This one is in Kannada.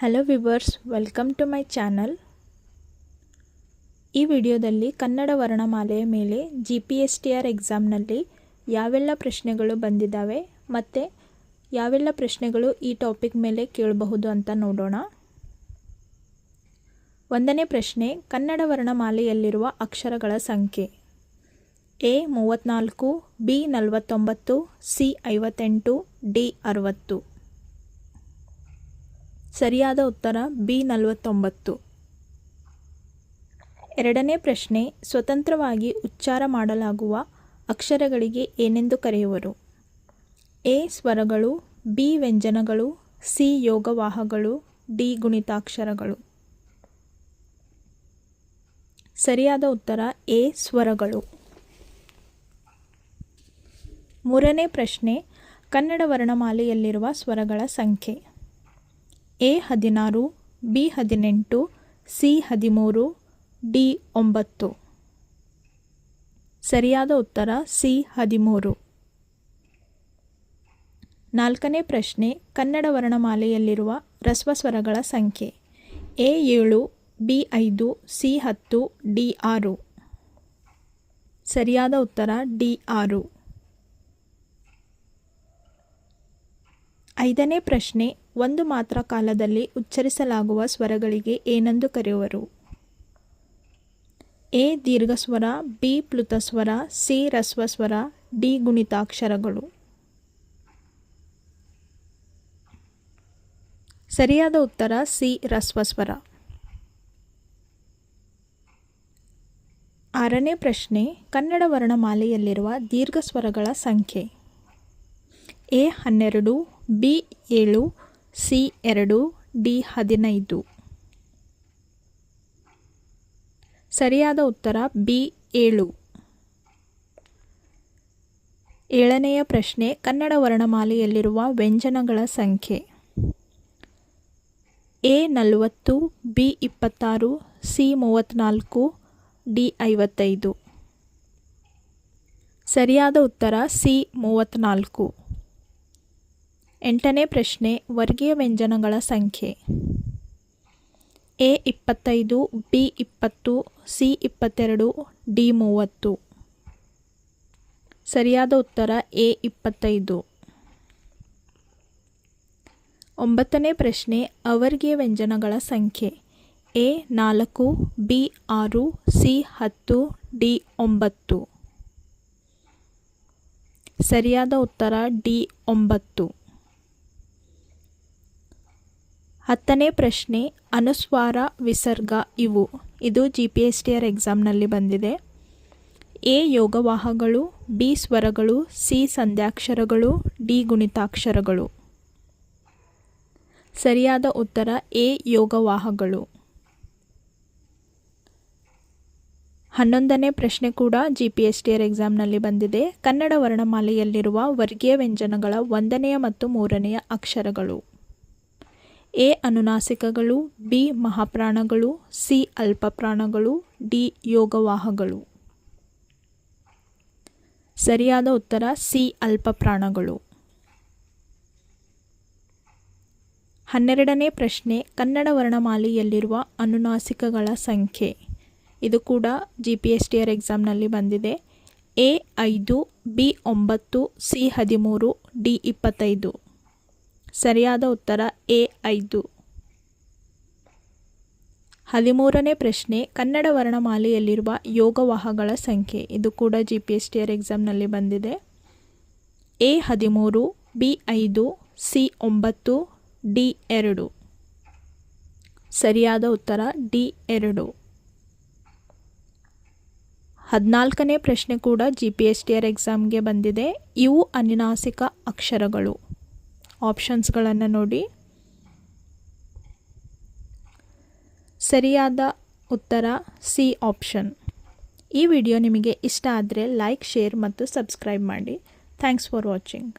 Hello viewers, welcome to my channel. ಈ ವಿಡಿಯೋದಲ್ಲಿ ಕನ್ನಡ ವರ್ಣಮಾಲೆಯ ಮೇಲೆ GPSTR ಎಕ್ಸಾಮ್ನಲ್ಲಿ ಯಾವೆಲ್ಲ ಪ್ರಶ್ನೆಗಳು ಬಂದಿದ್ದಾವೆ ಮತ್ತು ಯಾವೆಲ್ಲ ಪ್ರಶ್ನೆಗಳು ಈ ಟಾಪಿಕ್ ಮೇಲೆ ಕೇಳಬಹುದು ಅಂತ ನೋಡೋಣ. ಒಂದನೇ ಪ್ರಶ್ನೆ, ಕನ್ನಡ ವರ್ಣಮಾಲೆಯಲ್ಲಿರುವ ಅಕ್ಷರಗಳ ಸಂಖ್ಯೆ. A 34, B 49, C 58, D 60. ಸರಿಯಾದ ಉತ್ತರ B 49. ಎರಡನೇ ಪ್ರಶ್ನೆ, ಸ್ವತಂತ್ರವಾಗಿ ಉಚ್ಚಾರ ಮಾಡಲಾಗುವ ಅಕ್ಷರಗಳಿಗೆ ಏನೆಂದು ಕರೆಯುವರು? A ಸ್ವರಗಳು, B ವ್ಯಂಜನಗಳು, C ಯೋಗವಾಹಗಳು, D ಗುಣಿತಾಕ್ಷರಗಳು. ಸರಿಯಾದ ಉತ್ತರ A ಸ್ವರಗಳು. ಮೂರನೇ ಪ್ರಶ್ನೆ, ಕನ್ನಡ ವರ್ಣಮಾಲೆಯಲ್ಲಿರುವ ಸ್ವರಗಳ ಸಂಖ್ಯೆ. A 16, B 18, C 13, D 9. ಸರಿಯಾದ ಉತ್ತರ C 13. ನಾಲ್ಕನೇ ಪ್ರಶ್ನೆ, ಕನ್ನಡ ವರ್ಣಮಾಲೆಯಲ್ಲಿರುವ ಹ್ರಸ್ವ ಸ್ವರಗಳ ಸಂಖ್ಯೆ. A 7, B 5, C 10, D 6. ಸರಿಯಾದ ಉತ್ತರ D 6. ಐದನೇ ಪ್ರಶ್ನೆ, ಒಂದು ಮಾತ್ರ ಕಾಲದಲ್ಲಿ ಉಚ್ಚರಿಸಲಾಗುವ ಸ್ವರಗಳಿಗೆ ಏನೆಂದು ಕರೆಯುವರು? A ದೀರ್ಘಸ್ವರ, B ಪ್ಲುತಸ್ವರ, C ಹ್ರಸ್ವಸ್ವರ, D ಗುಣಿತಾಕ್ಷರಗಳು. ಸರಿಯಾದ ಉತ್ತರ C ಹ್ರಸ್ವಸ್ವರ. ಆರನೇ ಪ್ರಶ್ನೆ, ಕನ್ನಡ ವರ್ಣಮಾಲೆಯಲ್ಲಿರುವ ದೀರ್ಘಸ್ವರಗಳ ಸಂಖ್ಯೆ. A 12, B 7, C 2, D 15. ಸರಿಯಾದ ಉತ್ತರ B 7. ಏಳನೆಯ ಪ್ರಶ್ನೆ, ಕನ್ನಡ ವರ್ಣಮಾಲೆಯಲ್ಲಿರುವ ವ್ಯಂಜನಗಳ ಸಂಖ್ಯೆ. A 40, B 26, C 34, D 55. ಸರಿಯಾದ ಉತ್ತರ C 34. ಎಂಟನೇ ಪ್ರಶ್ನೆ, ವರ್ಗೀಯ ವ್ಯಂಜನಗಳ ಸಂಖ್ಯೆ. A 25, B 20, C 22, D 30. ಸರಿಯಾದ ಉತ್ತರ A 25. ಒಂಬತ್ತನೇ ಪ್ರಶ್ನೆ, ಅವರ್ಗೀಯ ವ್ಯಂಜನಗಳ ಸಂಖ್ಯೆ. A 4, B 6, C 10, D 9. ಸರಿಯಾದ ಉತ್ತರ D 9. ಹತ್ತನೇ ಪ್ರಶ್ನೆ, ಅನುಸ್ವಾರ, ವಿಸರ್ಗ ಇವು. ಇದು GPSTR ಎಕ್ಸಾಮ್ನಲ್ಲಿ ಬಂದಿದೆ. A ಯೋಗವಾಹಗಳು, B ಸ್ವರಗಳು, C ಸಂಧ್ಯಾಕ್ಷರಗಳು, D ಗುಣಿತಾಕ್ಷರಗಳು. ಸರಿಯಾದ ಉತ್ತರ A ಯೋಗವಾಹಗಳು. 11ನೇ ಪ್ರಶ್ನೆ ಕೂಡ GPSTR ಎಕ್ಸಾಮ್ನಲ್ಲಿ ಬಂದಿದೆ. ಕನ್ನಡ ವರ್ಣಮಾಲೆಯಲ್ಲಿರುವ ವರ್ಗೀಯ ವ್ಯಂಜನಗಳ 1ನೆಯ ಮತ್ತು 3ನೆಯ ಅಕ್ಷರಗಳು. A ಅನುನಾಸಿಕಗಳು, B ಮಹಾಪ್ರಾಣಗಳು, C ಅಲ್ಪಪ್ರಾಣಗಳು, D ಯೋಗವಾಹಗಳು. ಸರಿಯಾದ ಉತ್ತರ C ಅಲ್ಪಪ್ರಾಣಗಳು. 12ನೇ ಪ್ರಶ್ನೆ, ಕನ್ನಡ ವರ್ಣಮಾಲೆಯಲ್ಲಿರುವ ಅನುನಾಸಿಕಗಳ ಸಂಖ್ಯೆ. ಇದು ಕೂಡ GPSTR ಎಕ್ಸಾಮ್ನಲ್ಲಿ ಬಂದಿದೆ. A 5, B 9, C 13, D 25. ಸರಿಯಾದ ಉತ್ತರ A 5. 13ನೇ ಪ್ರಶ್ನೆ, ಕನ್ನಡ ವರ್ಣಮಾಲೆಯಲ್ಲಿರುವ ಯೋಗವಾಹಗಳ ಸಂಖ್ಯೆ. ಇದು ಕೂಡ GPSTR ಎಕ್ಸಾಮ್ನಲ್ಲಿ ಬಂದಿದೆ. A 13, B 5, C 9, D 2. ಸರಿಯಾದ ಉತ್ತರ D 2. 14ನೇ ಪ್ರಶ್ನೆ ಕೂಡ GPSTR ಎಕ್ಸಾಮ್ಗೆ ಬಂದಿದೆ. ಇವು ಅನುನಾಸಿಕ ಅಕ್ಷರಗಳು. ಆಪ್ಷನ್ಸ್ಗಳನ್ನು ನೋಡಿ. ಸರಿಯಾದ ಉತ್ತರ C ಆಪ್ಷನ್. ಈ ವಿಡಿಯೋ ನಿಮಗೆ ಇಷ್ಟ ಆದರೆ ಲೈಕ್, ಶೇರ್ ಮತ್ತು ಸಬ್ಸ್ಕ್ರೈಬ್ ಮಾಡಿ. Thanks for watching.